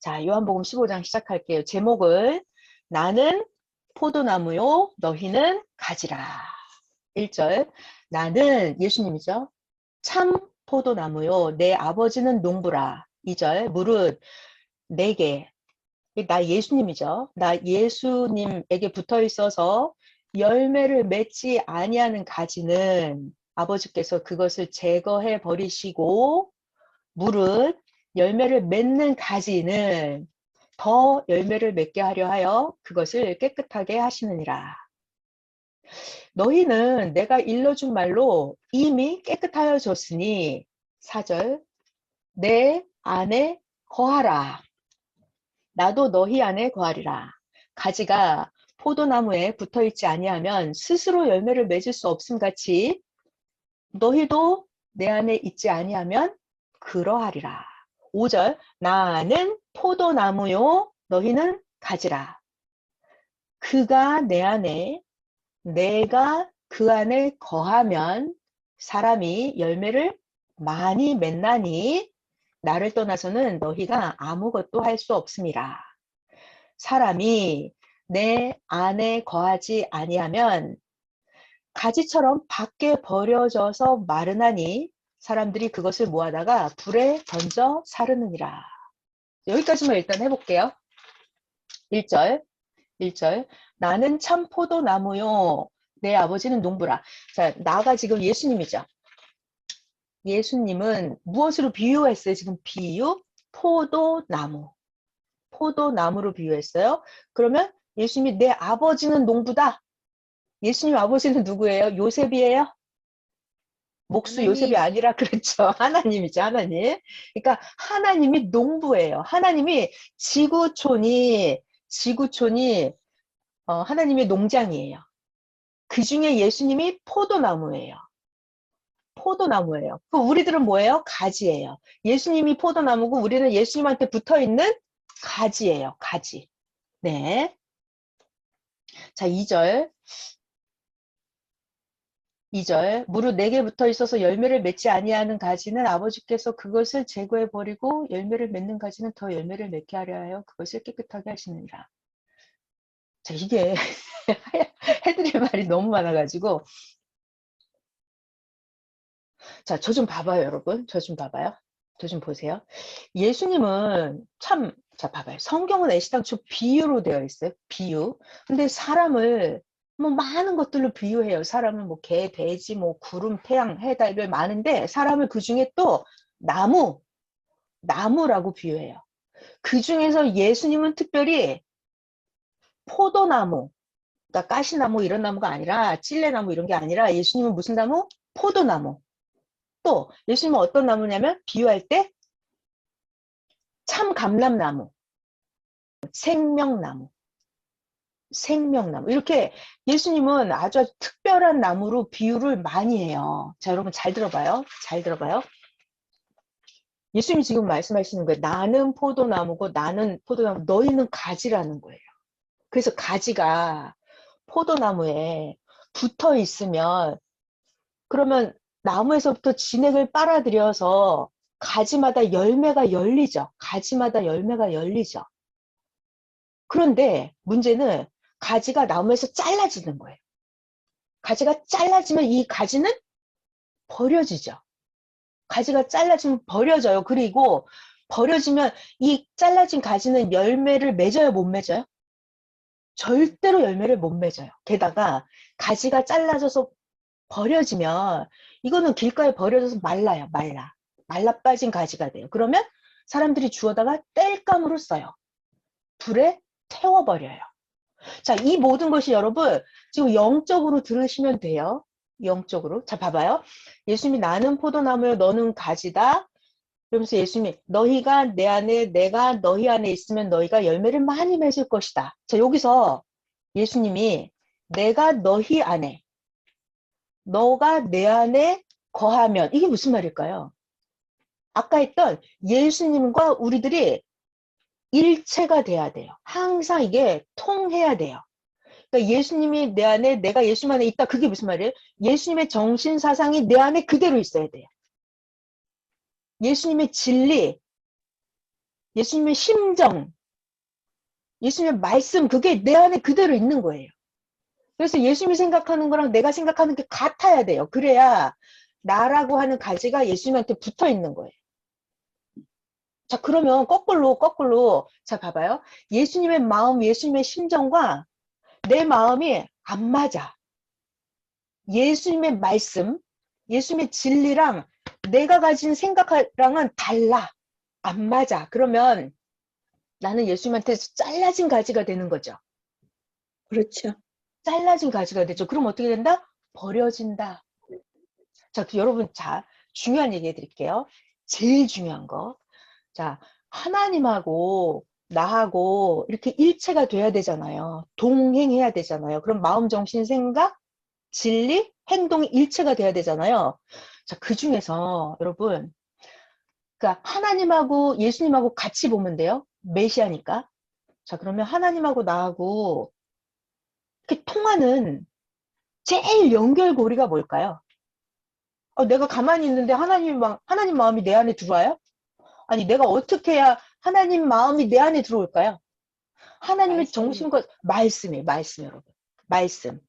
자, 요한복음 15장 시작할게요. 제목을 나는 포도나무요, 너희는 가지라. 1절. 나는 예수님이죠. 참 포도나무요, 내 아버지는 농부라. 2절. 무릇 내게, 나 예수님이죠. 나 예수님에게 붙어 있어서 열매를 맺지 아니하는 가지는 아버지께서 그것을 제거해 버리시고, 무릇 열매를 맺는 가지는 더 열매를 맺게 하려 하여 그것을 깨끗하게 하시느니라. 너희는 내가 일러준 말로 이미 깨끗하여졌으니 4절. 내 안에 거하라. 나도 너희 안에 거하리라. 가지가 포도나무에 붙어있지 아니하면 스스로 열매를 맺을 수 없음 같이 너희도 내 안에 있지 아니하면 그러하리라. 5절. 나는 포도나무요, 너희는 가지라. 그가 내 안에, 내가 그 안에 거하면 사람이 열매를 많이 맺나니 나를 떠나서는 너희가 아무것도 할 수 없음이라. 사람이 내 안에 거하지 아니하면 가지처럼 밖에 버려져서 마르나니 사람들이 그것을 모아다가 불에 던져 사르느니라. 여기까지만 일단 해볼게요. 1절. 1절. 나는 참 포도나무요, 내 아버지는 농부라. 자, 나가 지금 예수님이죠. 예수님은 무엇으로 비유했어요? 지금 비유? 포도나무. 포도나무로 비유했어요. 그러면 예수님이 내 아버지는 농부다. 예수님 아버지는 누구예요? 요셉이에요? 목수 요셉이 하나님, 아니라 그렇죠. 하나님이죠. 하나님. 그러니까 하나님이 농부예요. 하나님이 지구촌이 하나님의 농장이에요. 그 중에 예수님이 포도나무예요. 포도나무예요. 그 우리들은 뭐예요? 가지예요. 예수님이 포도나무고 우리는 예수님한테 붙어있는 가지예요. 가지. 네. 자, 2절. 2절. 무릇 내게 붙어 있어서 열매를 맺지 아니하는 가지는 아버지께서 그것을 제거해 버리고 열매를 맺는 가지는 더 열매를 맺게 하려 하여 그것을 깨끗하게 하시느니라. 자, 이게 해드릴 말이 너무 많아가지고. 자, 저 좀 봐봐요, 여러분. 저 좀 봐봐요. 저 좀 보세요. 예수님은 참, 자, 봐봐요. 성경은 애시당초 비유로 되어 있어요. 비유. 근데 사람을 뭐 많은 것들로 비유해요. 사람은 뭐 개, 돼지, 뭐 구름, 태양, 해, 달, 별 많은데 사람을 그 중에 또 나무라고 비유해요. 그 중에서 예수님은 특별히 포도나무, 그러니까 가시나무 이런 나무가 아니라 찔레나무 이런 게 아니라 예수님은 무슨 나무? 포도나무. 또 예수님은 어떤 나무냐면 비유할 때 참 감람나무, 생명나무, 생명나무 이렇게 예수님은 아주 특별한 나무로 비유를 많이 해요. 자, 여러분 잘 들어봐요. 잘 들어봐요. 예수님이 지금 말씀하시는 거예요. 나는 포도나무고 나는 포도나무, 너희는 가지라는 거예요. 그래서 가지가 포도나무에 붙어 있으면 그러면 나무에서부터 진액을 빨아들여서 가지마다 열매가 열리죠. 가지마다 열매가 열리죠. 그런데 문제는 가지가 나무에서 잘라지는 거예요. 가지가 잘라지면 이 가지는 버려지죠. 가지가 잘라지면 버려져요. 그리고 버려지면 이 잘라진 가지는 열매를 맺어요, 못 맺어요? 절대로 열매를 못 맺어요. 게다가 가지가 잘라져서 버려지면 이거는 길가에 버려져서 말라요. 말라 빠진 가지가 돼요. 그러면 사람들이 주워다가 땔감으로 써요. 불에 태워버려요. 자, 이 모든 것이 여러분 지금 영적으로 들으시면 돼요. 영적으로. 자, 봐봐요. 예수님이 나는 포도나무요 너는 가지다. 그러면서 예수님이 너희가 내 안에 내가 너희 안에 있으면 너희가 열매를 많이 맺을 것이다. 자, 여기서 예수님이 내가 너희 안에 너가 내 안에 거하면 이게 무슨 말일까요? 아까 했던 예수님과 우리들이 일체가 돼야 돼요. 항상 이게 통해야 돼요. 그러니까 예수님이 내 안에 내가 예수님 안에 있다. 그게 무슨 말이에요? 예수님의 정신 사상이 내 안에 그대로 있어야 돼요. 예수님의 진리, 예수님의 심정, 예수님의 말씀, 그게 내 안에 그대로 있는 거예요. 그래서 예수님이 생각하는 거랑 내가 생각하는 게 같아야 돼요. 그래야 나라고 하는 가지가 예수님한테 붙어 있는 거예요. 자, 그러면 거꾸로. 자, 봐봐요. 예수님의 마음, 예수님의 심정과 내 마음이 안 맞아. 예수님의 말씀, 예수님의 진리랑 내가 가진 생각랑은 달라. 안 맞아. 그러면 나는 예수님한테 잘라진 가지가 되는 거죠. 그렇죠. 잘라진 가지가 되죠. 그럼 어떻게 된다? 버려진다. 자, 여러분, 자, 중요한 얘기 해드릴게요. 제일 중요한 거. 자, 하나님하고 나하고 이렇게 일체가 돼야 되잖아요. 동행해야 되잖아요. 그럼 마음, 정신, 생각, 진리, 행동이 일체가 돼야 되잖아요. 자, 그 중에서 여러분, 그러니까 하나님하고 예수님하고 같이 보면 돼요. 메시아니까. 자, 그러면 하나님하고 나하고 이렇게 통하는 제일 연결고리가 뭘까요? 내가 가만히 있는데 하나님 마음이 내 안에 들어와요? 아니, 내가 어떻게 해야 하나님 마음이 내 안에 들어올까요? 하나님의 정신과 말씀이에요, 말씀, 여러분. 말씀.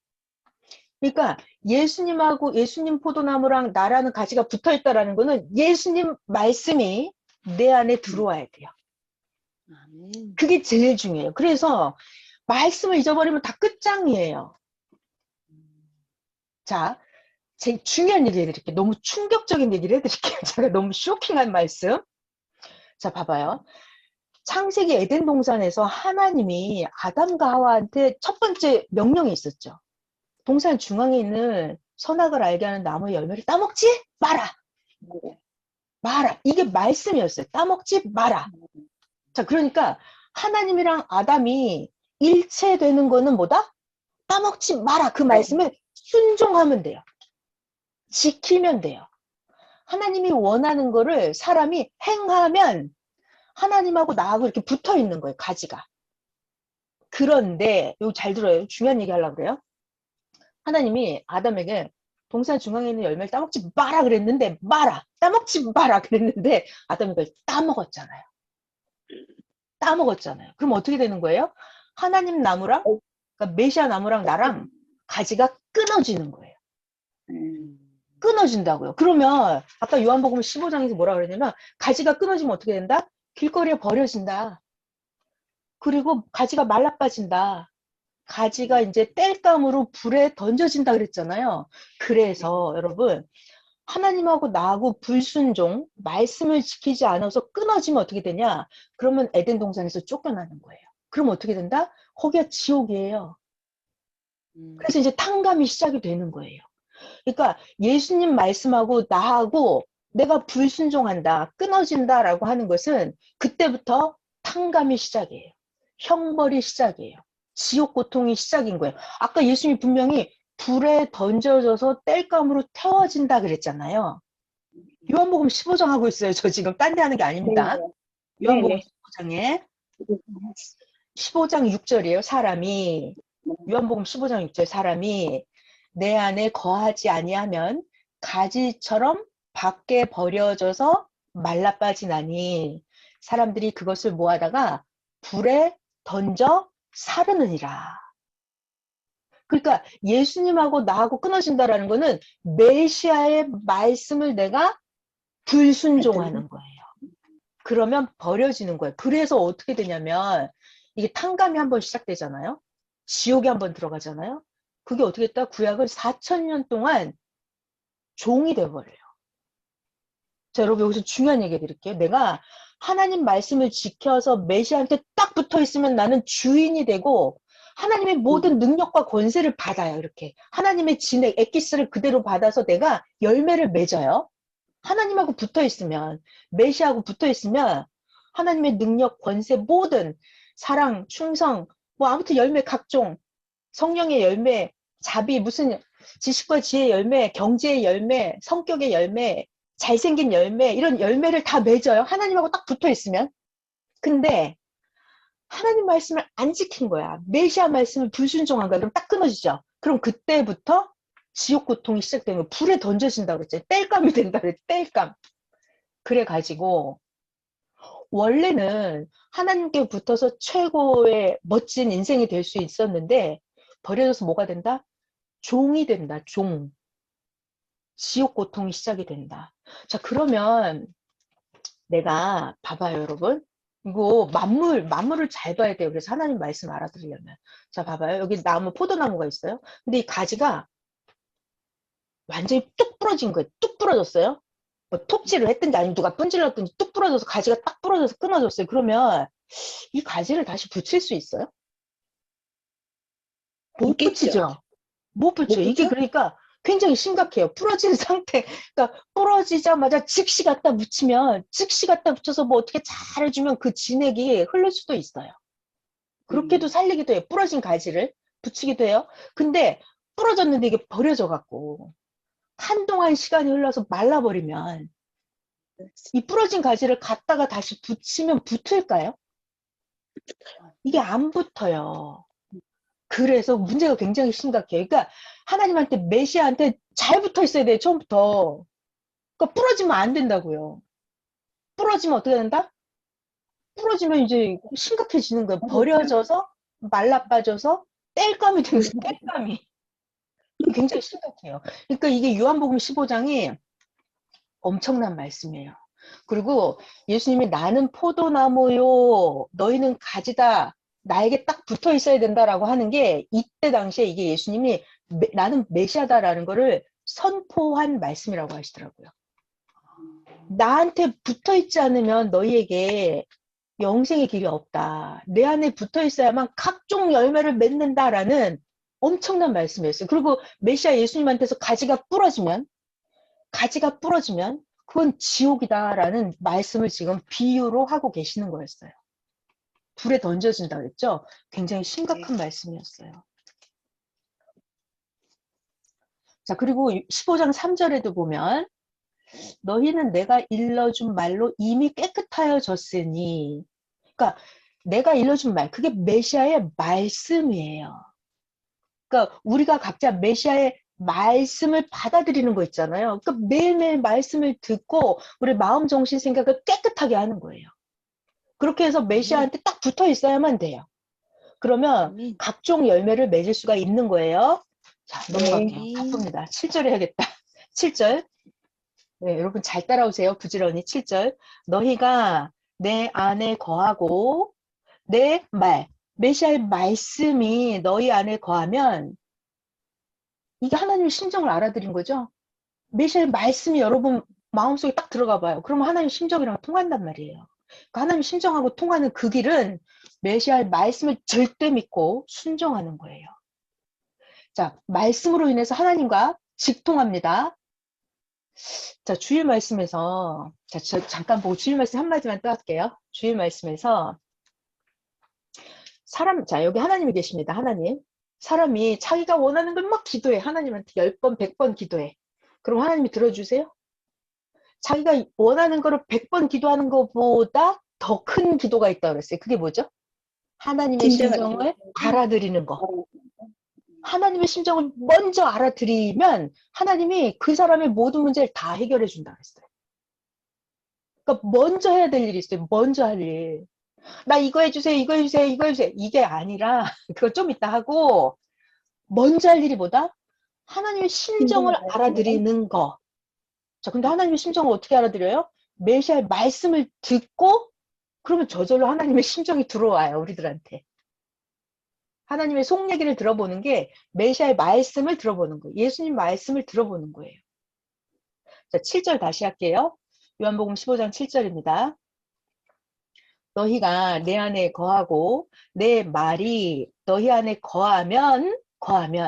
그러니까 예수님하고 예수님 포도나무랑 나라는 가지가 붙어 있다라는 거는 예수님 말씀이 내 안에 들어와야 돼요. 아멘. 그게 제일 중요해요. 그래서 말씀을 잊어버리면 다 끝장이에요. 자, 제일 중요한 얘기 해드릴게요. 너무 충격적인 얘기를 해드릴게요. 제가 너무 쇼킹한 말씀. 자, 봐봐요. 창세기 에덴 동산에서 하나님이 아담과 하와한테 첫 번째 명령이 있었죠. 동산 중앙에 있는 선악을 알게 하는 나무의 열매를 따먹지 마라. 마라. 이게 말씀이었어요. 따먹지 마라. 자, 그러니까 하나님이랑 아담이 일체되는 거는 뭐다? 따먹지 마라. 그 말씀을 순종하면 돼요. 지키면 돼요. 하나님이 원하는 거를 사람이 행하면 하나님하고 나하고 이렇게 붙어 있는 거예요, 가지가. 그런데, 이거 잘 들어요. 중요한 얘기 하려고 그래요. 하나님이 아담에게 동산 중앙에 있는 열매를 따먹지 마라 그랬는데, 따먹지 마라 그랬는데, 아담이 그걸 따먹었잖아요. 따먹었잖아요. 그럼 어떻게 되는 거예요? 하나님 나무랑, 그러니까 메시아 나무랑 나랑 가지가 끊어지는 거예요. 끊어진다고요. 그러면 아까 요한복음 15장에서 뭐라 그랬냐면 가지가 끊어지면 어떻게 된다? 길거리에 버려진다. 그리고 가지가 말라 빠진다. 가지가 이제 땔감으로 불에 던져진다 그랬잖아요. 그래서 여러분 하나님하고 나하고 불순종, 말씀을 지키지 않아서 끊어지면 어떻게 되냐? 그러면 에덴 동산에서 쫓겨나는 거예요. 그럼 어떻게 된다? 거기가 지옥이에요. 그래서 이제 탕감이 시작이 되는 거예요. 그러니까 예수님 말씀하고 나하고 내가 불순종한다, 끊어진다라고 하는 것은 그때부터 탕감이 시작이에요. 형벌이 시작이에요. 지옥 고통이 시작인 거예요. 아까 예수님이 분명히 불에 던져져서 땔감으로 태워진다 그랬잖아요. 요한복음 15장 하고 있어요. 저 지금 딴 데 하는 게 아닙니다. 요한복음 15장에 15장 6절이에요. 사람이 요한복음 15장 6절 사람이 내 안에 거하지 아니하면 가지처럼 밖에 버려져서 말라 빠지나니 사람들이 그것을 모아다가 불에 던져 사르느니라. 그러니까 예수님하고 나하고 끊어진다라는 거는 메시아의 말씀을 내가 불순종하는 거예요. 그러면 버려지는 거예요. 그래서 어떻게 되냐면 이게 탕감이 한번 시작되잖아요. 지옥에 한번 들어가잖아요. 그게 어떻게 했다? 구약은 4,000년 동안 종이 돼버려요. 자, 여러분 여기서 중요한 얘기 해드릴게요. 내가 하나님 말씀을 지켜서 메시아한테 딱 붙어 있으면 나는 주인이 되고 하나님의 모든 능력과 권세를 받아요. 이렇게 하나님의 진액, 엑기스를 그대로 받아서 내가 열매를 맺어요. 하나님하고 붙어 있으면, 메시아하고 붙어 있으면 하나님의 능력, 권세, 모든 사랑, 충성, 뭐 아무튼 열매 각종, 성령의 열매, 자비, 무슨 지식과 지혜의 열매, 경제의 열매, 성격의 열매, 잘생긴 열매, 이런 열매를 다 맺어요. 하나님하고 딱 붙어 있으면. 근데 하나님 말씀을 안 지킨 거야. 메시아 말씀을 불순종한 거야. 그럼 딱 끊어지죠. 그럼 그때부터 지옥 고통이 시작되는 거야. 불에 던져진다고 그랬죠. 땔감이 된다 그랬죠. 땔감. 그래가지고 원래는 하나님께 붙어서 최고의 멋진 인생이 될 수 있었는데 버려져서 뭐가 된다? 종이 된다. 종. 지옥 고통이 시작이 된다. 자, 그러면 내가 봐봐요, 여러분. 이거 만물을 잘 봐야 돼요. 그래서 하나님 말씀 알아들으려면. 자, 봐봐요. 여기 나무, 포도나무가 있어요. 근데 이 가지가 완전히 뚝 부러진 거예요. 뚝 부러졌어요. 뭐 톱질을 했든지 아니면 누가 분질렀든지 뚝 부러져서 가지가 딱 부러져서 끊어졌어요. 그러면 이 가지를 다시 붙일 수 있어요? 못 있겠죠. 붙이죠. 못 붙여요. 못 이게 붙여? 그러니까 굉장히 심각해요. 부러진 상태. 그러니까 부러지자마자 즉시 갖다 붙이면 즉시 갖다 붙여서 뭐 어떻게 잘 해주면 그 진액이 흐를 수도 있어요. 그렇게도 살리기도 해요. 부러진 가지를 붙이기도 해요. 근데 부러졌는데 이게 버려져 갖고 한동안 시간이 흘러서 말라버리면 이 부러진 가지를 갖다가 다시 붙이면 붙을까요? 이게 안 붙어요. 그래서 문제가 굉장히 심각해요. 그러니까 하나님한테 메시아한테 잘 붙어 있어야 돼요. 처음부터. 그러니까 부러지면 안 된다고요. 부러지면 어떻게 된다? 부러지면 이제 심각해지는 거예요. 버려져서 말라 빠져서 땔감이 되는 거예요. 땔감이. 이게 굉장히 심각해요. 그러니까 이게 요한복음 15장이 엄청난 말씀이에요. 그리고 예수님이 나는 포도나무요, 너희는 가지다. 나에게 딱 붙어 있어야 된다라고 하는 게 이때 당시에 이게 예수님이 나는 메시아다라는 거를 선포한 말씀이라고 하시더라고요. 나한테 붙어 있지 않으면 너희에게 영생의 길이 없다. 내 안에 붙어 있어야만 각종 열매를 맺는다라는 엄청난 말씀이었어요. 그리고 메시아 예수님한테서 가지가 부러지면 그건 지옥이다라는 말씀을 지금 비유로 하고 계시는 거였어요. 불에 던져진다 그랬죠? 굉장히 심각한 말씀이었어요. 자, 그리고 15장 3절에도 보면 너희는 내가 일러준 말로 이미 깨끗하여졌으니, 그러니까 내가 일러준 말, 그게 메시아의 말씀이에요. 그러니까 우리가 각자 메시아의 말씀을 받아들이는 거 있잖아요. 그러니까 매일매일 말씀을 듣고 우리 마음, 정신, 생각을 깨끗하게 하는 거예요. 그렇게 해서 메시아한테 딱 붙어 있어야만 돼요. 그러면 각종 열매를 맺을 수가 있는 거예요. 자, 넘어갈게요. 바쁩니다. 7절 해야겠다. 7절. 네, 여러분 잘 따라오세요. 부지런히 7절. 너희가 내 안에 거하고 내 말, 메시아의 말씀이 너희 안에 거하면 이게 하나님의 심정을 알아들인 거죠. 메시아의 말씀이 여러분 마음속에 딱 들어가 봐요. 그러면 하나님 심정이랑 통한단 말이에요. 그러니까 하나님 심정하고 통하는 그 길은 메시아의 말씀을 절대 믿고 순종하는 거예요. 자, 말씀으로 인해서 하나님과 직통합니다. 자, 주일 말씀에서, 자, 저 잠깐 보고 주일 말씀 한마디만 또 할게요. 주일 말씀에서, 자, 여기 하나님이 계십니다. 하나님. 사람이 자기가 원하는 걸 막 기도해. 하나님한테 10번, 100번 기도해. 그럼 하나님이 들어주세요? 자기가 원하는 거를 100번 기도하는 것보다 더 큰 기도가 있다고 그랬어요. 그게 뭐죠? 하나님의 심정을 알아들이는 거. 하나님의 심정을 먼저 알아들이면 하나님이 그 사람의 모든 문제를 다 해결해 준다고 했어요. 그러니까 먼저 해야 될 일이 있어요. 먼저 할 일. 나 이거 해주세요, 이거 해주세요, 이거 해주세요. 이게 아니라 그거 좀 이따 하고 먼저 할 일이 뭐다? 하나님의 심정을 알아들이는 거. 자, 근데 하나님의 심정을 어떻게 알아들여요? 메시아의 말씀을 듣고 그러면 저절로 하나님의 심정이 들어와요, 우리들한테. 하나님의 속 얘기를 들어보는 게 메시아의 말씀을 들어보는 거예요. 예수님 말씀을 들어보는 거예요. 자, 7절 다시 할게요. 요한복음 15장 7절입니다. 너희가 내 안에 거하고 내 말이 너희 안에 거하면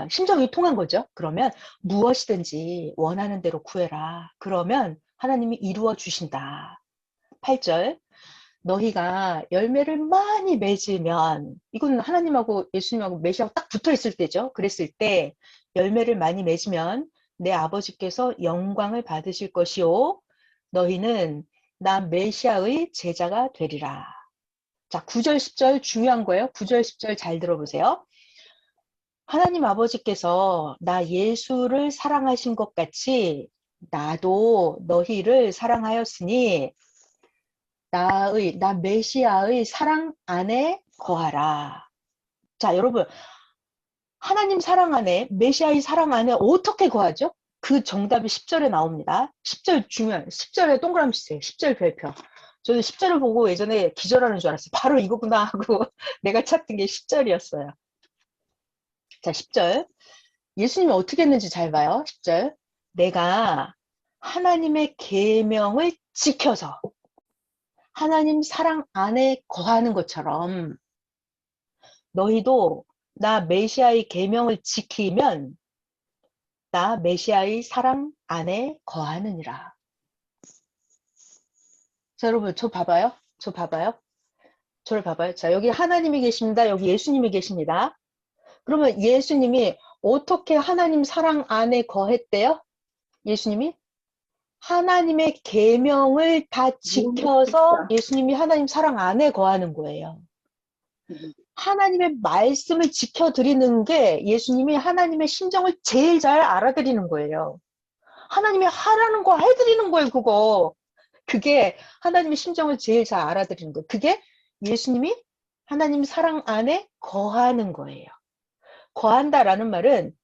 심정이 통한 거죠. 그러면 무엇이든지 원하는 대로 구해라. 그러면 하나님이 이루어 주신다. 8절 너희가 열매를 많이 맺으면 이건 하나님하고 예수님하고 메시아하고 딱 붙어 있을 때죠. 그랬을 때 열매를 많이 맺으면 내 아버지께서 영광을 받으실 것이요 너희는 나 메시아의 제자가 되리라. 자, 9절 10절 중요한 거예요. 9절 10절 잘 들어보세요. 하나님 아버지께서 나 예수를 사랑하신 것 같이 나도 너희를 사랑하였으니 나 메시아의 사랑 안에 거하라. 자, 여러분, 하나님 사랑 안에, 메시아의 사랑 안에 어떻게 거하죠? 그 정답이 10절에 나옵니다. 10절 중요해요. 10절에 동그라미 치세요. 10절 별표. 저도 10절을 보고 예전에 기절하는 줄 알았어요. 바로 이거구나 하고 내가 찾던 게 10절이었어요. 자, 10절. 예수님이 어떻게 했는지 잘 봐요. 10절. 내가 하나님의 계명을 지켜서 하나님 사랑 안에 거하는 것처럼 너희도 나 메시아의 계명을 지키면 나 메시아의 사랑 안에 거하느니라. 자, 여러분, 저 봐봐요. 저 봐봐요. 저를 봐봐요. 자, 여기 하나님이 계십니다. 여기 예수님이 계십니다. 그러면 예수님이 어떻게 하나님 사랑 안에 거했대요? 예수님이 하나님의 계명을 다 지켜서 예수님이 하나님 사랑 안에 거하는 거예요. 하나님의 말씀을 지켜드리는 게 예수님이 하나님의 심정을 제일 잘 알아드리는 거예요. 하나님이 하라는 거 해드리는 거예요, 그거. 그게 하나님의 심정을 제일 잘 알아들이는 거예요. 그게 예수님이 하나님 사랑 안에 거하는 거예요. 거한다라는 말은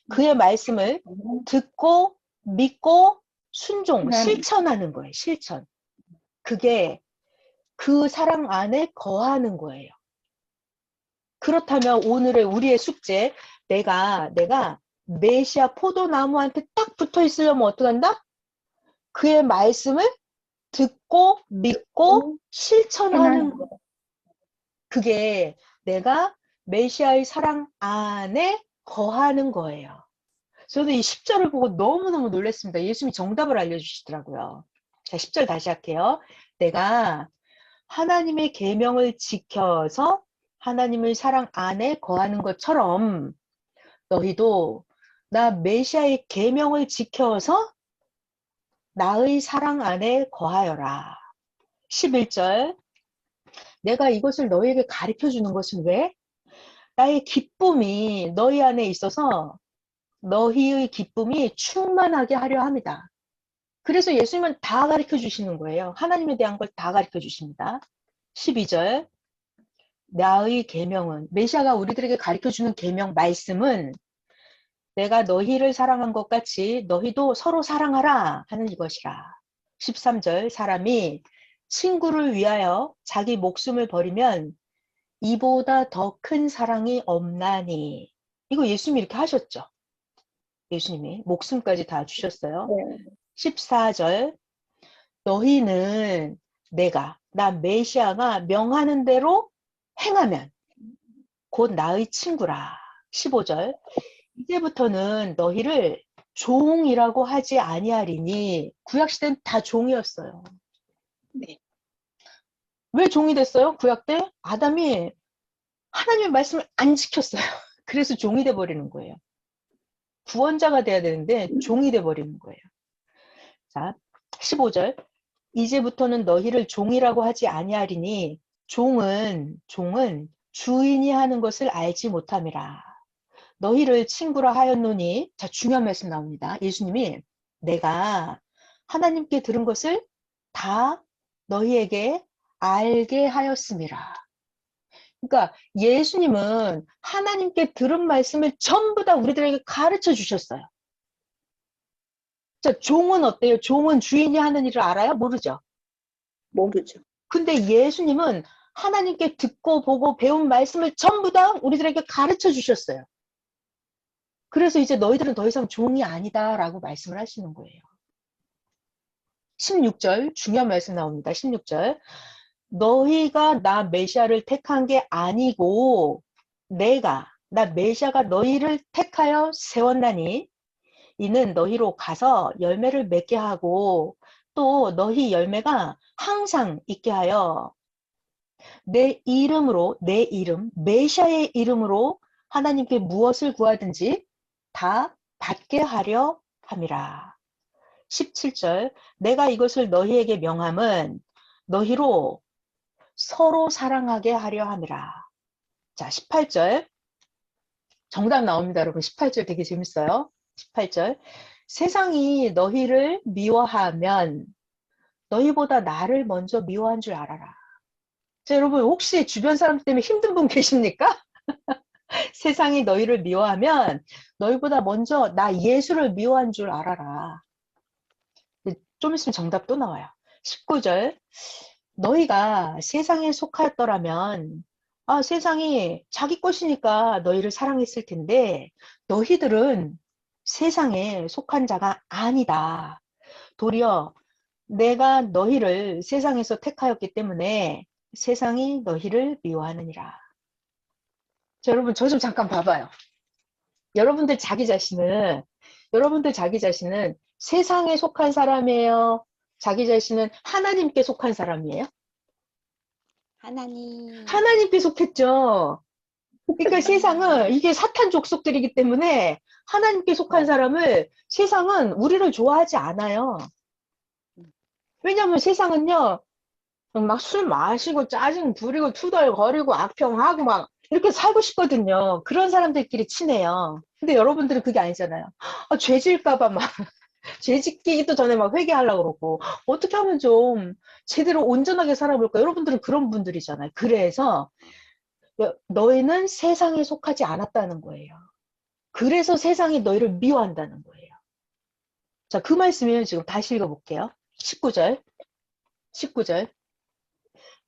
그의 말씀을 듣고 믿고 순종, 실천하는 거예요. 실천. 그게 그 사랑 안에 거하는 거예요. 그렇다면 오늘의 우리의 숙제, 내가 메시아 포도나무한테 딱 붙어 있으려면 어떡한다? 그의 말씀을 듣고 믿고 실천하는 거. 그게 내가 메시아의 사랑 안에 거하는 거예요. 저도 이 10절을 보고 너무너무 놀랐습니다. 예수님이 정답을 알려주시더라고요. 자, 10절 다시 할게요. 내가 하나님의 계명을 지켜서 하나님의 사랑 안에 거하는 것처럼 너희도 나 메시아의 계명을 지켜서 나의 사랑 안에 거하여라. 11절. 내가 이것을 너희에게 가르쳐 주는 것은 왜? 나의 기쁨이 너희 안에 있어서 너희의 기쁨이 충만하게 하려 합니다. 그래서 예수님은 다 가르쳐 주시는 거예요. 하나님에 대한 걸 다 가르쳐 주십니다. 12절. 나의 계명은, 메시아가 우리들에게 가르쳐 주는 계명 말씀은 내가 너희를 사랑한 것 같이 너희도 서로 사랑하라 하는 이것이라. 13절. 사람이 친구를 위하여 자기 목숨을 버리면 이보다 더 큰 사랑이 없나니. 이거 예수님이 이렇게 하셨죠. 예수님이 목숨까지 다 주셨어요. 14절. 너희는 나 메시아가 명하는 대로 행하면 곧 나의 친구라. 15절. 이제부터는 너희를 종이라고 하지 아니하리니. 구약시대는 다 종이었어요. 네. 왜 종이 됐어요? 구약 때 아담이 하나님의 말씀을 안 지켰어요. 그래서 종이 돼버리는 거예요. 구원자가 돼야 되는데 종이 돼버리는 거예요. 자, 15절. 이제부터는 너희를 종이라고 하지 아니하리니 종은 주인이 하는 것을 알지 못함이라. 너희를 친구라 하였노니. 자, 중요한 말씀 나옵니다. 예수님이 내가 하나님께 들은 것을 다 너희에게 알게 하였음이라. 그러니까 예수님은 하나님께 들은 말씀을 전부 다 우리들에게 가르쳐 주셨어요. 자, 종은 어때요? 종은 주인이 하는 일을 알아요? 모르죠? 모르죠. 근데 예수님은 하나님께 듣고 보고 배운 말씀을 전부 다 우리들에게 가르쳐 주셨어요. 그래서 이제 너희들은 더 이상 종이 아니다라고 말씀을 하시는 거예요. 16절, 중요한 말씀 나옵니다. 16절. 너희가 나 메시아를 택한 게 아니고 나 메시아가 너희를 택하여 세웠나니 이는 너희로 가서 열매를 맺게 하고 또 너희 열매가 항상 있게 하여 내 이름 메시아의 이름으로 하나님께 무엇을 구하든지 다 받게 하려 함이라. 17절. 내가 이것을 너희에게 명함은 너희로 서로 사랑하게 하려 함이라. 자, 18절. 정답 나옵니다, 여러분. 18절 되게 재밌어요. 18절. 세상이 너희를 미워하면 너희보다 나를 먼저 미워한 줄 알아라. 자, 여러분 혹시 주변 사람 때문에 힘든 분 계십니까? 세상이 너희를 미워하면 너희보다 먼저 나 예수를 미워한 줄 알아라. 좀 있으면 정답 또 나와요. 19절. 너희가 세상에 속하였더라면 세상이 자기 것이니까 너희를 사랑했을 텐데 너희들은 세상에 속한 자가 아니다. 도리어 내가 너희를 세상에서 택하였기 때문에 세상이 너희를 미워하느니라. 자, 여러분 저 좀 잠깐 봐봐요. 여러분들 자기 자신은 세상에 속한 사람이에요? 자기 자신은 하나님께 속한 사람이에요? 하나님. 하나님께 속했죠. 그러니까 세상은 이게 사탄 족속들이기 때문에 하나님께 속한 사람을 세상은 우리를 좋아하지 않아요. 왜냐하면 세상은요, 막 술 마시고 짜증 부리고 투덜거리고 악평하고 막 이렇게 살고 싶거든요. 그런 사람들끼리 친해요. 근데 여러분들은 그게 아니잖아요. 죄 질까봐 막, 죄 짓기도 전에 막 회개하려고 그러고, 어떻게 하면 좀 제대로 온전하게 살아볼까? 여러분들은 그런 분들이잖아요. 그래서 너희는 세상에 속하지 않았다는 거예요. 그래서 세상이 너희를 미워한다는 거예요. 자, 그 말씀을 지금 다시 읽어볼게요. 19절. 19절.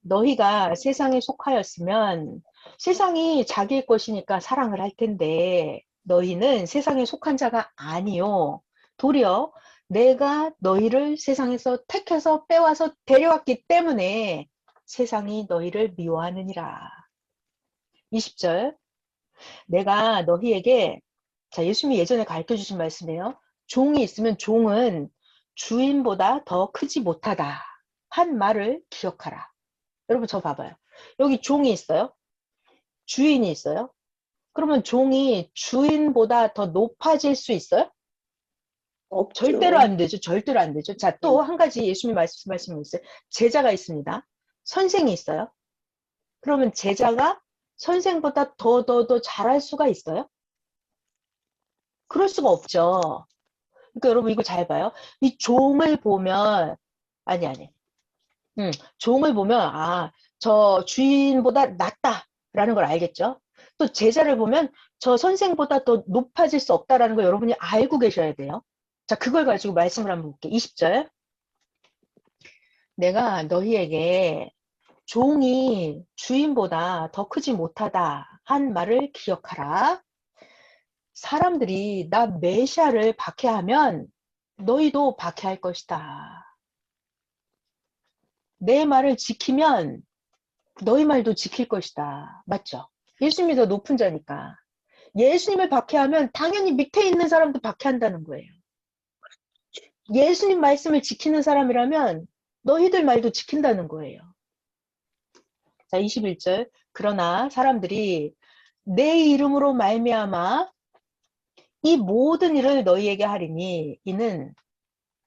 너희가 세상에 속하였으면 세상이 자기의 것이니까 사랑을 할 텐데 너희는 세상에 속한 자가 아니요. 도리어 내가 너희를 세상에서 택해서 빼와서 데려왔기 때문에 세상이 너희를 미워하느니라. 20절. 내가 너희에게 자, 예수님이 예전에 가르쳐 주신 말씀이에요. 종이 있으면 종은 주인보다 더 크지 못하다. 한 말을 기억하라. 여러분 저 봐봐요. 여기 종이 있어요. 주인이 있어요. 그러면 종이 주인보다 더 높아질 수 있어요? 절대로 없죠. 안 되죠. 절대로 안 되죠. 자, 또 한 가지 예수님이 말씀이 있어요. 제자가 있습니다. 선생이 있어요. 그러면 제자가 선생보다 더 잘할 수가 있어요? 그럴 수가 없죠. 그러니까 여러분 이거 잘 봐요. 이 종을 보면 아니. 종을 보면 저 주인보다 낫다라는 걸 알겠죠? 또 제자를 보면 저 선생보다 더 높아질 수 없다라는 걸 여러분이 알고 계셔야 돼요. 자, 그걸 가지고 말씀을 한번 볼게요. 20절. 내가 너희에게 종이 주인보다 더 크지 못하다 한 말을 기억하라. 사람들이 나 메시아를 박해하면 너희도 박해할 것이다. 내 말을 지키면 너희 말도 지킬 것이다. 맞죠? 예수님이 더 높은 자니까. 예수님을 박해하면 당연히 밑에 있는 사람도 박해한다는 거예요. 예수님 말씀을 지키는 사람이라면 너희들 말도 지킨다는 거예요. 자, 21절. 그러나 사람들이 내 이름으로 말미암아 이 모든 일을 너희에게 하리니 이는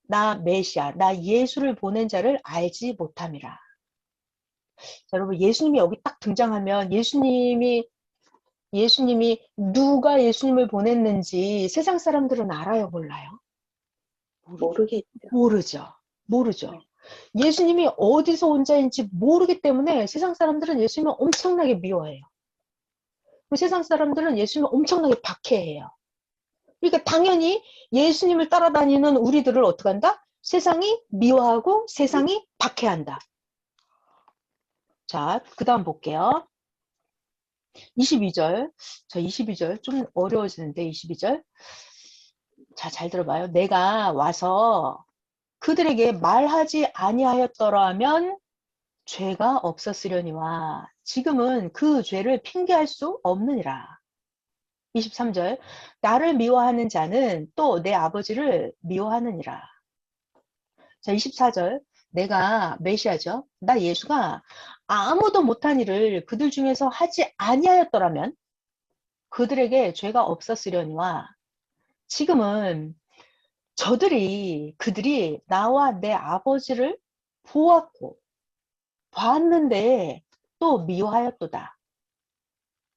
나 메시아, 나 예수를 보낸 자를 알지 못함이라. 자, 여러분 예수님이 여기 딱 등장하면 예수님이 누가 예수님을 보냈는지 세상 사람들은 알아요, 몰라요? 모르겠죠. 모르죠. 네. 예수님이 어디서 온 자인지 모르기 때문에 세상 사람들은 예수님을 엄청나게 미워해요. 세상 사람들은 예수님을 엄청나게 박해해요. 그러니까 당연히 예수님을 따라다니는 우리들을 어떻게 한다? 세상이 미워하고 세상이 박해한다. 자, 그 다음 볼게요. 22절. 저 22절 좀 어려워지는데 22절. 자, 잘 들어봐요. 내가 와서 그들에게 말하지 아니하였더라면 죄가 없었으려니와 지금은 그 죄를 핑계할 수 없느니라. 23절. 나를 미워하는 자는 또 내 아버지를 미워하느니라. 자, 24절. 내가 메시아죠. 나 예수가 아무도 못한 일을 그들 중에서 하지 아니하였더라면 그들에게 죄가 없었으려니와 지금은 그들이 나와 내 아버지를 보았고 봤는데 또 미워하였도다.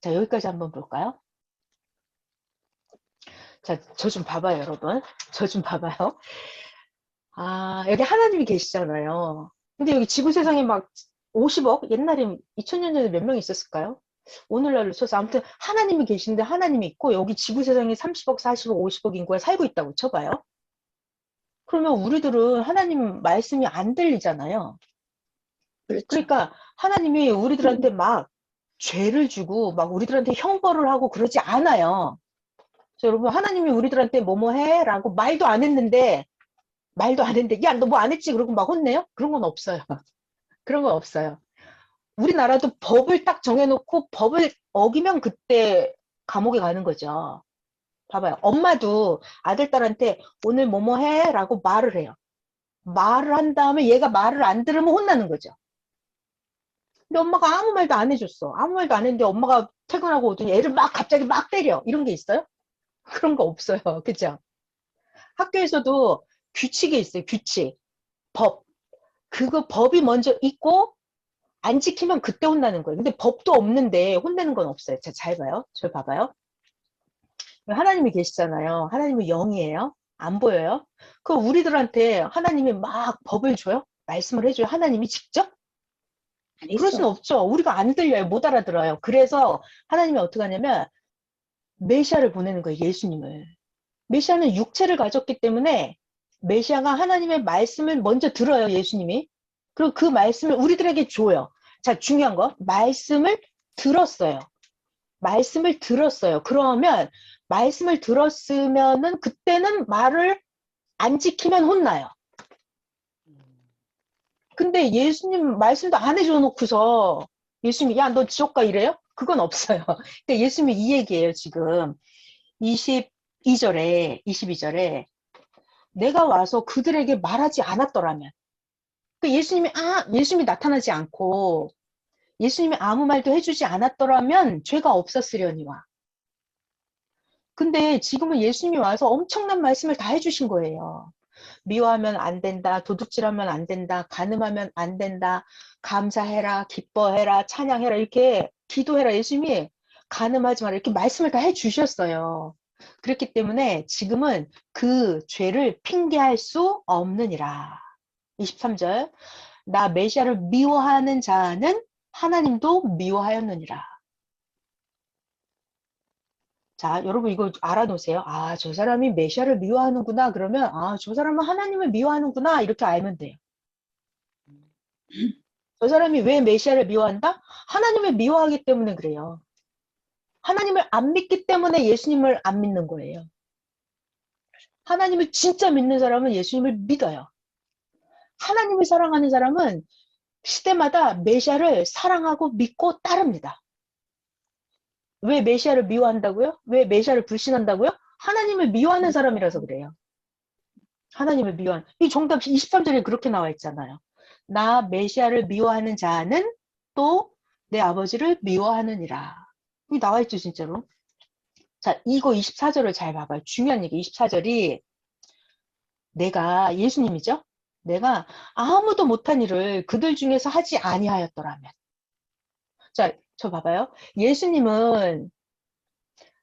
자, 여기까지 한번 볼까요? 자, 저 좀 봐봐요, 여러분. 저 좀 봐봐요. 아, 여기 하나님이 계시잖아요. 근데 여기 지구 세상에 막 50억? 옛날에 2000년 전에 몇 명 있었을까요? 오늘날로 쳐서 아무튼 하나님이 계신데 하나님이 있고 여기 지구 세상에 30억, 40억, 50억 인구가 살고 있다고 쳐봐요. 그러면 우리들은 하나님 말씀이 안 들리잖아요. 그렇죠. 그러니까 하나님이 우리들한테 막 죄를 주고 막 우리들한테 형벌을 하고 그러지 않아요. 그래서 여러분 하나님이 우리들한테 뭐뭐 해라고 말도 안 했는데 야 너 뭐 안 했지 그러고 막 혼내요? 그런 건 없어요. 그런 건 없어요. 우리나라도 법을 딱 정해놓고 법을 어기면 그때 감옥에 가는 거죠. 봐봐요. 엄마도 아들, 딸한테 오늘 뭐뭐 해? 라고 말을 해요. 말을 한 다음에 얘가 말을 안 들으면 혼나는 거죠. 근데 엄마가 아무 말도 안 해줬어. 아무 말도 안 했는데 엄마가 퇴근하고 오더니 애를 막 갑자기 막 때려. 이런 게 있어요? 그런 거 없어요. 그죠? 학교에서도 규칙이 있어요. 규칙. 법. 그거 법이 먼저 있고 안 지키면 그때 혼나는 거예요. 근데 법도 없는데 혼내는 건 없어요. 자, 잘 봐요. 저 봐봐요. 하나님이 계시잖아요. 하나님은 영이에요. 안 보여요? 그 우리들한테 하나님이 막 법을 줘요? 말씀을 해줘요? 하나님이 직접? 안 그럴 수는 했어. 없죠. 우리가 안 들려요. 못 알아들어요. 그래서 하나님이 어떻게 하냐면 메시아를 보내는 거예요. 예수님을. 메시아는 육체를 가졌기 때문에 메시아가 하나님의 말씀을 먼저 들어요. 예수님이. 그리고 그 말씀을 우리들에게 줘요. 자, 중요한 거. 말씀을 들었어요. 말씀을 들었어요. 그러면 말씀을 들었으면은 그때는 말을 안 지키면 혼나요. 근데 예수님 말씀도 안 해줘 놓고서 예수님이 야, 너 지옥 가 이래요? 그건 없어요. 그러니까 예수님이 이 얘기예요, 지금. 22절에 내가 와서 그들에게 말하지 않았더라면. 그러니까 예수님이 나타나지 않고 예수님이 아무 말도 해주지 않았더라면 죄가 없었으려니와. 근데 지금은 예수님이 와서 엄청난 말씀을 다 해주신 거예요. 미워하면 안 된다, 도둑질하면 안 된다, 간음하면 안 된다, 감사해라, 기뻐해라, 찬양해라, 이렇게 기도해라. 예수님이 간음하지 마라, 이렇게 말씀을 다 해주셨어요. 그렇기 때문에 지금은 그 죄를 핑계할 수 없느니라. 23절, 나 메시아를 미워하는 자는 하나님도 미워하였느니라. 자, 여러분 이거 알아놓으세요. 아, 저 사람이 메시아를 미워하는구나. 그러면 아, 저 사람은 하나님을 미워하는구나. 이렇게 알면 돼요. 저 사람이 왜 메시아를 미워한다? 하나님을 미워하기 때문에 그래요. 하나님을 안 믿기 때문에 예수님을 안 믿는 거예요. 하나님을 진짜 믿는 사람은 예수님을 믿어요. 하나님을 사랑하는 사람은 시대마다 메시아를 사랑하고 믿고 따릅니다. 왜 메시아를 미워한다고요? 왜 메시아를 불신한다고요? 하나님을 미워하는 사람이라서 그래요. 하나님을 미워하는. 이 정답 23절에 그렇게 나와 있잖아요. 나 메시아를 미워하는 자는 또 내 아버지를 미워하느니라. 이 나와 있죠, 진짜로. 자, 이거 24절을 잘 봐봐요. 중요한 얘기. 24절이 내가 예수님이죠? 내가 아무도 못한 일을 그들 중에서 하지 아니하였더라면. 자, 저 봐봐요. 예수님은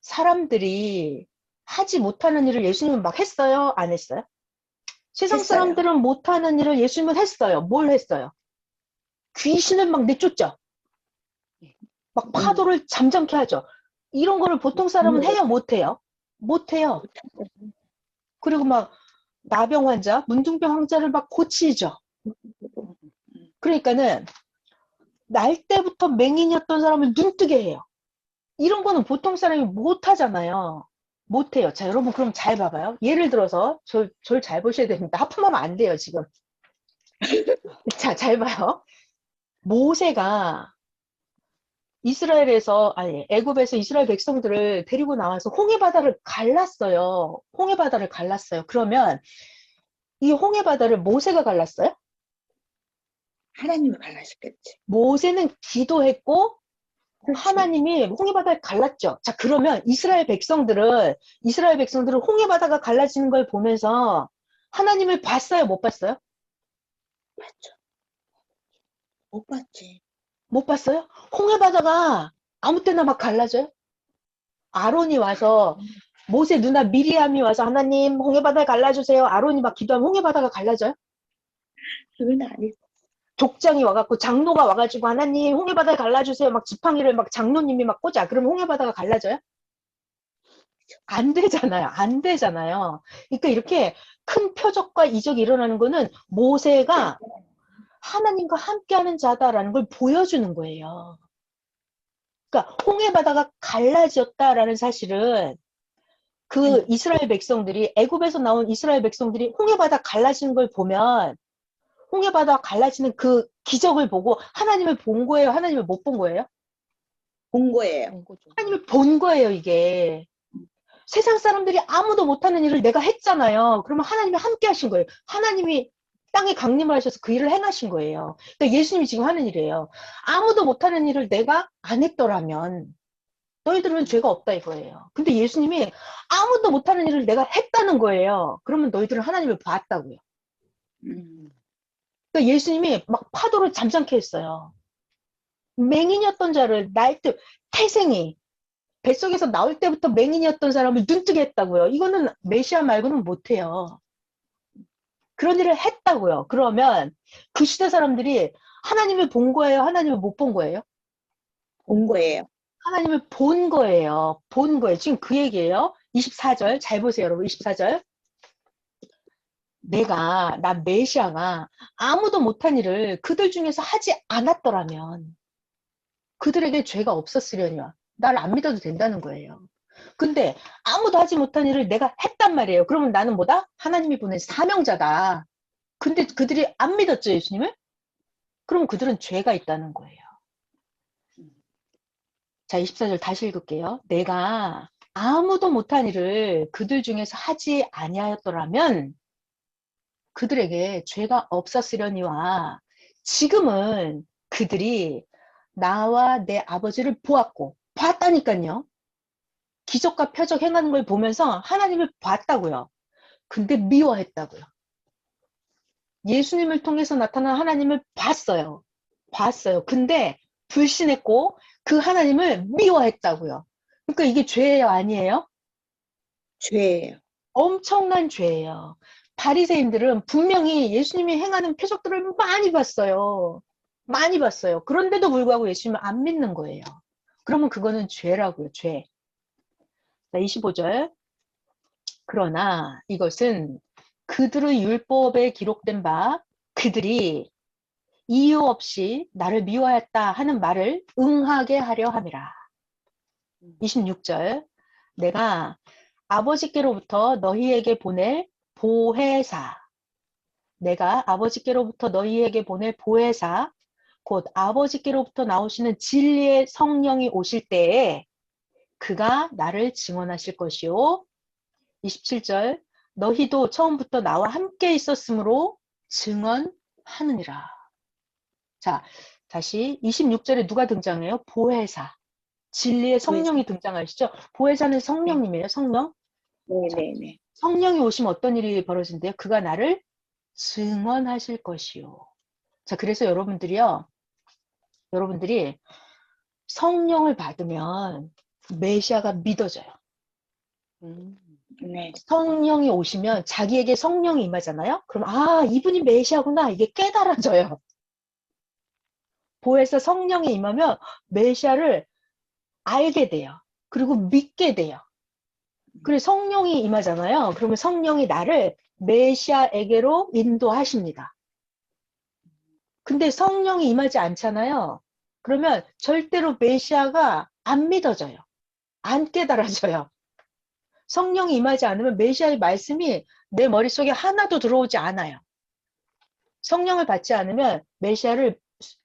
사람들이 하지 못하는 일을 예수님은 막 했어요? 안 했어요? 세상 했어요. 사람들은 못하는 일을 예수님은 했어요. 뭘 했어요? 귀신을 막 내쫓죠. 막 파도를 잠잠케 하죠. 이런 거를 보통 사람은 해요, 못 해요? 못 해요. 그리고 막 나병 환자, 문둥병 환자를 막 고치죠. 그러니까는 날 때부터 맹인이었던 사람을 눈뜨게 해요. 이런 거는 보통 사람이 못 하잖아요. 못 해요. 자, 여러분 그럼 잘 봐봐요. 예를 들어서 저를 잘 보셔야 됩니다. 하품하면 안 돼요, 지금. 자, 잘 봐요. 모세가 애굽에서 이스라엘 백성들을 데리고 나와서 홍해 바다를 갈랐어요. 홍해 바다를 갈랐어요. 그러면 이 홍해 바다를 모세가 갈랐어요? 하나님을 갈라셨겠지. 모세는 기도했고 그렇지. 하나님이 홍해 바다를 갈랐죠. 자, 그러면 이스라엘 백성들은 홍해 바다가 갈라지는 걸 보면서 하나님을 봤어요, 못 봤어요? 맞죠. 못 봤지. 못 봤어요? 홍해 바다가 아무 때나 막 갈라져요? 아론이 와서 모세 누나 미리암이 와서 하나님 홍해바다 갈라주세요. 아론이 막 기도하면 홍해바다가 갈라져요? 그건 아니고. 족장이 와갖고 장로가 와가지고 하나님 홍해바다 갈라주세요. 막 지팡이를 막 장로님이 막 꽂아. 그러면 홍해바다가 갈라져요? 안 되잖아요. 안 되잖아요. 그러니까 이렇게 큰 표적과 이적이 일어나는 거는 모세가 하나님과 함께하는 자다라는 걸 보여주는 거예요. 그러니까 홍해바다가 갈라졌다라는 사실은 그 이스라엘 백성들이 애굽에서 나온 이스라엘 백성들이 홍해바다 갈라지는 걸 보면 홍해바다 갈라지는 그 기적을 보고 하나님을 본 거예요? 하나님을 못 본 거예요? 본 거예요. 하나님을 본 거예요, 이게. 세상 사람들이 아무도 못하는 일을 내가 했잖아요. 그러면 하나님이 함께 하신 거예요. 하나님이 땅에 강림을 하셔서 그 일을 행하신 거예요. 그러니까 예수님이 지금 하는 일이에요. 아무도 못하는 일을 내가 안 했더라면 너희들은 죄가 없다 이거예요. 근데 예수님이 아무도 못하는 일을 내가 했다는 거예요. 그러면 너희들은 하나님을 봤다고요. 그러니까 예수님이 막 파도를 잠잠케 했어요. 맹인이었던 자를 태생이 뱃속에서 나올 때부터 맹인이었던 사람을 눈뜨게 했다고요. 이거는 메시아 말고는 못해요. 그런 일을 했다고요. 그러면 그 시대 사람들이 하나님을 본 거예요? 하나님을 못 본 거예요? 본 거예요. 하나님을 본 거예요. 본 거예요. 지금 그 얘기예요. 24절 잘 보세요, 여러분. 24절. 나 메시아가 아무도 못한 일을 그들 중에서 하지 않았더라면 그들에게 죄가 없었으려니와 나를 안 믿어도 된다는 거예요. 근데 아무도 하지 못한 일을 내가 했단 말이에요. 그러면 나는 뭐다? 하나님이 보낸 사명자다. 근데 그들이 안 믿었죠, 예수님을? 그럼 그들은 죄가 있다는 거예요. 자, 24절 다시 읽을게요. 내가 아무도 못한 일을 그들 중에서 하지 아니하였더라면 그들에게 죄가 없었으려니와 지금은 그들이 나와 내 아버지를 보았고 봤다니까요. 기적과 표적 행하는 걸 보면서 하나님을 봤다고요. 근데 미워했다고요. 예수님을 통해서 나타난 하나님을 봤어요. 봤어요. 근데 불신했고 그 하나님을 미워했다고요. 그러니까 이게 죄예요, 아니에요? 죄예요. 엄청난 죄예요. 바리새인들은 분명히 예수님이 행하는 표적들을 많이 봤어요. 많이 봤어요. 그런데도 불구하고 예수님을 안 믿는 거예요. 그러면 그거는 죄라고요, 죄. 자, 25절. 그러나 이것은 그들의 율법에 기록된 바 그들이 이유 없이 나를 미워했다 하는 말을 응하게 하려 함이라. 26절. 내가 아버지께로부터 너희에게 보낼 보혜사. 내가 아버지께로부터 너희에게 보낼 보혜사, 곧 아버지께로부터 나오시는 진리의 성령이 오실 때에 그가 나를 증언하실 것이요. 27절. 너희도 처음부터 나와 함께 있었으므로 증언하느니라. 자, 다시 26절에 누가 등장해요? 보혜사. 진리의 성령이 등장하시죠? 보혜사는 성령님이에요, 성령. 자, 네네네. 성령이 오시면 어떤 일이 벌어진대요? 그가 나를 증언하실 것이요. 자, 그래서 여러분들이 성령을 받으면 메시아가 믿어져요. 네. 성령이 오시면 자기에게 성령이 임하잖아요. 그럼 이분이 메시아구나 이게 깨달아져요. 보혜사 성령이 임하면 메시아를 알게 돼요. 그리고 믿게 돼요. 그리고 성령이 임하잖아요. 그러면 성령이 나를 메시아에게로 인도하십니다. 근데 성령이 임하지 않잖아요. 그러면 절대로 메시아가 안 믿어져요. 안 깨달아져요. 성령이 임하지 않으면 메시아의 말씀이 내 머릿속에 하나도 들어오지 않아요. 성령을 받지 않으면 메시아를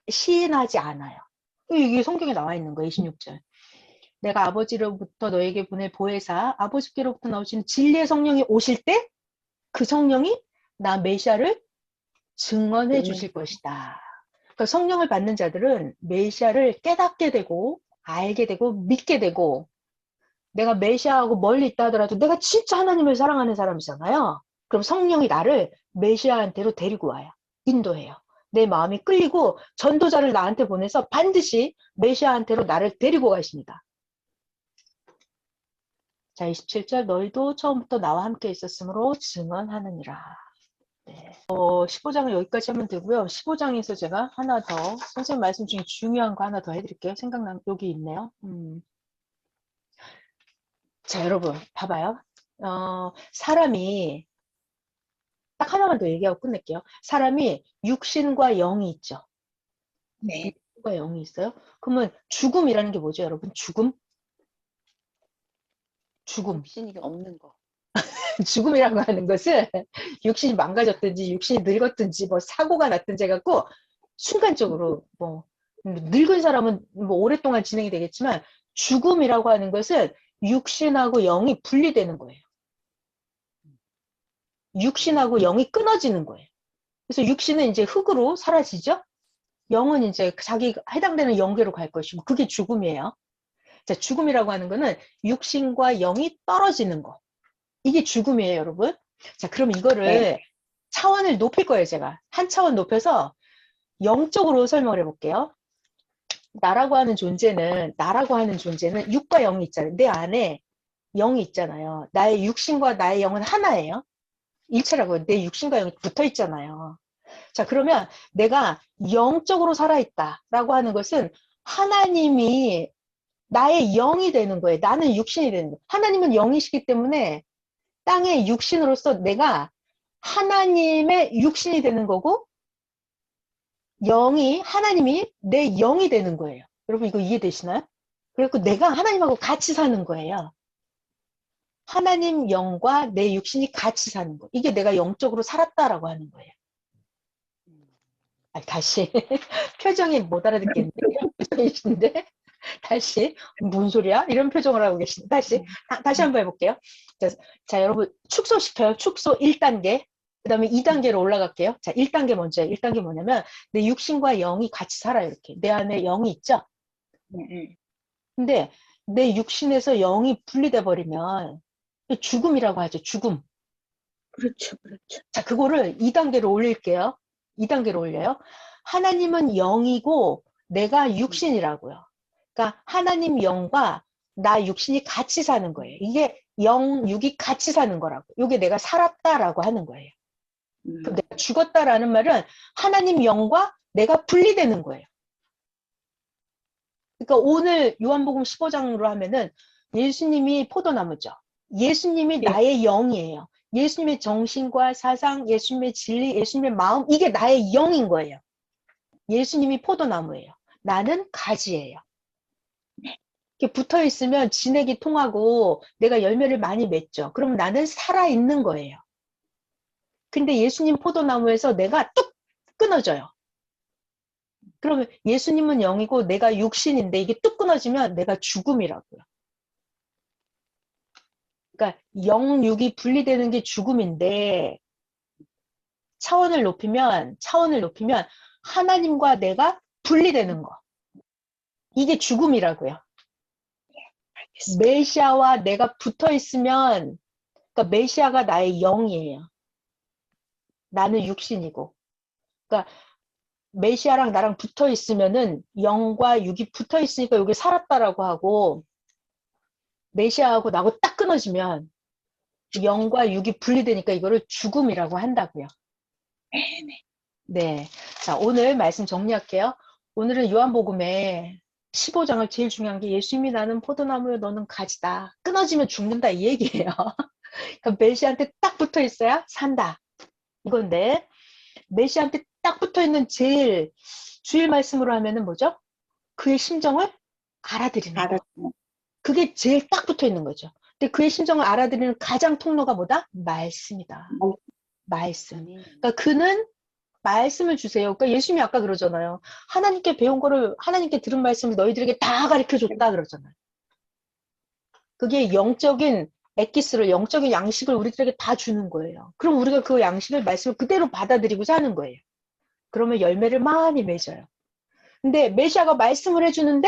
시인하지 않아요. 이게 성경에 나와 있는 거예요. 26절. 내가 아버지로부터 너에게 보낼 보혜사 아버지께로부터 나오시는 진리의 성령이 오실 때 그 성령이 나 메시아를 증언해 주실 것이다. 그러니까 성령을 받는 자들은 메시아를 깨닫게 되고 알게 되고 믿게 되고 내가 메시아하고 멀리 있다 하더라도 내가 진짜 하나님을 사랑하는 사람이잖아요. 그럼 성령이 나를 메시아한테로 데리고 와요. 인도해요. 내 마음이 끌리고 전도자를 나한테 보내서 반드시 메시아한테로 나를 데리고 가십니다. 자, 27절 너희도 처음부터 나와 함께 있었으므로 증언하느니라. 네. 15장은 여기까지 하면 되고요. 15장에서 제가 하나 더 선생님 말씀 중에 중요한 거 하나 더 해드릴게요. 생각나는 여기 있네요. 자, 여러분 봐봐요. 사람이 딱 하나만 더 얘기하고 끝낼게요. 사람이 육신과 영이 있죠. 네. 육신과 영이 있어요. 그러면 죽음이라는 게 뭐죠, 여러분? 죽음? 죽음. 육신이 없는 거. 죽음이라고 하는 것은 육신이 망가졌든지 육신이 늙었든지 뭐 사고가 났든지 해갖고 순간적으로 뭐 늙은 사람은 뭐 오랫동안 진행이 되겠지만 죽음이라고 하는 것은 육신하고 영이 분리되는 거예요. 육신하고 영이 끊어지는 거예요. 그래서 육신은 이제 흙으로 사라지죠. 영은 이제 자기 해당되는 영계로 갈 것이고 그게 죽음이에요. 자, 죽음이라고 하는 거는 육신과 영이 떨어지는 거. 이게 죽음이에요, 여러분. 자, 그럼 이거를 네. 차원을 높일 거예요, 제가. 한 차원 높여서 영적으로 설명을 해볼게요. 나라고 하는 존재는 육과 영이 있잖아요. 내 안에 영이 있잖아요. 나의 육신과 나의 영은 하나예요. 일체라고요. 내 육신과 영이 붙어 있잖아요. 자, 그러면 내가 영적으로 살아있다라고 하는 것은 하나님이 나의 영이 되는 거예요. 나는 육신이 되는 거예요. 하나님은 영이시기 때문에 땅의 육신으로서 내가 하나님의 육신이 되는 거고 하나님이 내 영이 되는 거예요. 여러분 이거 이해되시나요? 그래서 내가 하나님하고 같이 사는 거예요. 하나님 영과 내 육신이 같이 사는 거. 이게 내가 영적으로 살았다라고 하는 거예요. 다시 표정이 못 알아듣겠는데 이런 표정이신데 다시 뭔 소리야? 이런 표정을 하고 계신데 다시 한번 해볼게요. 자, 여러분 축소시켜요. 축소 1단계. 그 다음에 2단계로 올라갈게요. 자, 1단계 먼저예요. 1단계 뭐냐면 내 육신과 영이 같이 살아요. 이렇게 내 안에 영이 있죠. 근데 내 육신에서 영이 분리돼 버리면 죽음이라고 하죠. 죽음. 그렇죠, 그렇죠. 자, 그거를 2단계로 올릴게요. 2단계로 올려요. 하나님은 영이고 내가 육신이라고요. 그러니까 하나님 영과 나 육신이 같이 사는 거예요. 이게 영, 육이 같이 사는 거라고. 이게 내가 살았다라고 하는 거예요. 그럼 내가 죽었다라는 말은 하나님 영과 내가 분리되는 거예요. 그러니까 오늘 요한복음 15장으로 하면은 예수님이 포도나무죠. 예수님이 네. 나의 영이에요. 예수님의 정신과 사상, 예수님의 진리, 예수님의 마음, 이게 나의 영인 거예요. 예수님이 포도나무예요. 나는 가지예요. 이렇게 붙어 있으면 진액이 통하고 내가 열매를 많이 맺죠. 그럼 나는 살아있는 거예요. 근데 예수님 포도나무에서 내가 뚝 끊어져요. 그러면 예수님은 영이고 내가 육신인데 이게 뚝 끊어지면 내가 죽음이라고요. 그러니까 영, 육이 분리되는 게 죽음인데 차원을 높이면 하나님과 내가 분리되는 거. 이게 죽음이라고요. 알겠습니다. 메시아와 내가 붙어 있으면 그러니까 메시아가 나의 영이에요. 나는 육신이고. 그러니까 메시아랑 나랑 붙어 있으면은 영과 육이 붙어 있으니까 여기 살았다라고 하고 메시아하고 나하고 딱 끊어지면 영과 육이 분리되니까 이거를 죽음이라고 한다고요. 네네. 네. 자, 오늘 말씀 정리할게요. 오늘은 요한복음에 15장을 제일 중요한 게 예수님이 나는 포도나무요 너는 가지다. 끊어지면 죽는다 이 얘기예요. 그러니까 메시아한테 딱 붙어 있어야 산다. 이건데 메시아한테 딱 붙어 있는 제일 주일 말씀으로 하면은 뭐죠? 그의 심정을 알아들이는 거. 알았어요. 그게 제일 딱 붙어 있는 거죠. 근데 그의 심정을 알아들이는 가장 통로가 뭐다? 말씀이다. 말씀. 그러니까 그는 말씀을 주세요. 그러니까 예수님이 아까 그러잖아요. 하나님께 배운 거를 하나님께 들은 말씀을 너희들에게 다 가르쳐 줬다 그러잖아요. 그게 영적인 엑기스를 영적인 양식을 우리들에게 다 주는 거예요. 그럼 우리가 그 양식을 말씀을 그대로 받아들이고 사는 거예요. 그러면 열매를 많이 맺어요. 근데 메시아가 말씀을 해주는데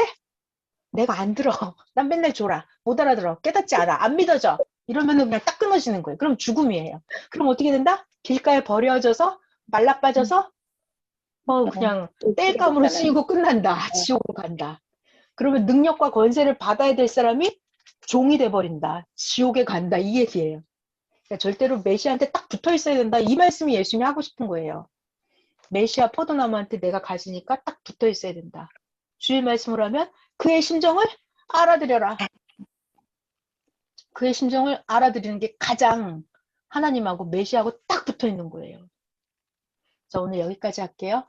내가 안 들어. 난 맨날 줘라. 못 알아들어. 깨닫지 않아. 안 믿어져. 이러면은 그냥 딱 끊어지는 거예요. 그럼 죽음이에요. 그럼 어떻게 된다? 길가에 버려져서 말라 빠져서 그냥 땔감으로 씌우고 끝난다. 지옥으로 간다. 그러면 능력과 권세를 받아야 될 사람이 종이 돼버린다. 지옥에 간다. 이 얘기예요. 그러니까 절대로 메시아한테 딱 붙어 있어야 된다. 이 말씀이 예수님이 하고 싶은 거예요. 메시아 포도나무한테 내가 가지니까 딱 붙어 있어야 된다. 주의 말씀을 하면 그의 심정을 알아들여라. 그의 심정을 알아들이는 게 가장 하나님하고 메시아하고 딱 붙어 있는 거예요. 자, 오늘 여기까지 할게요.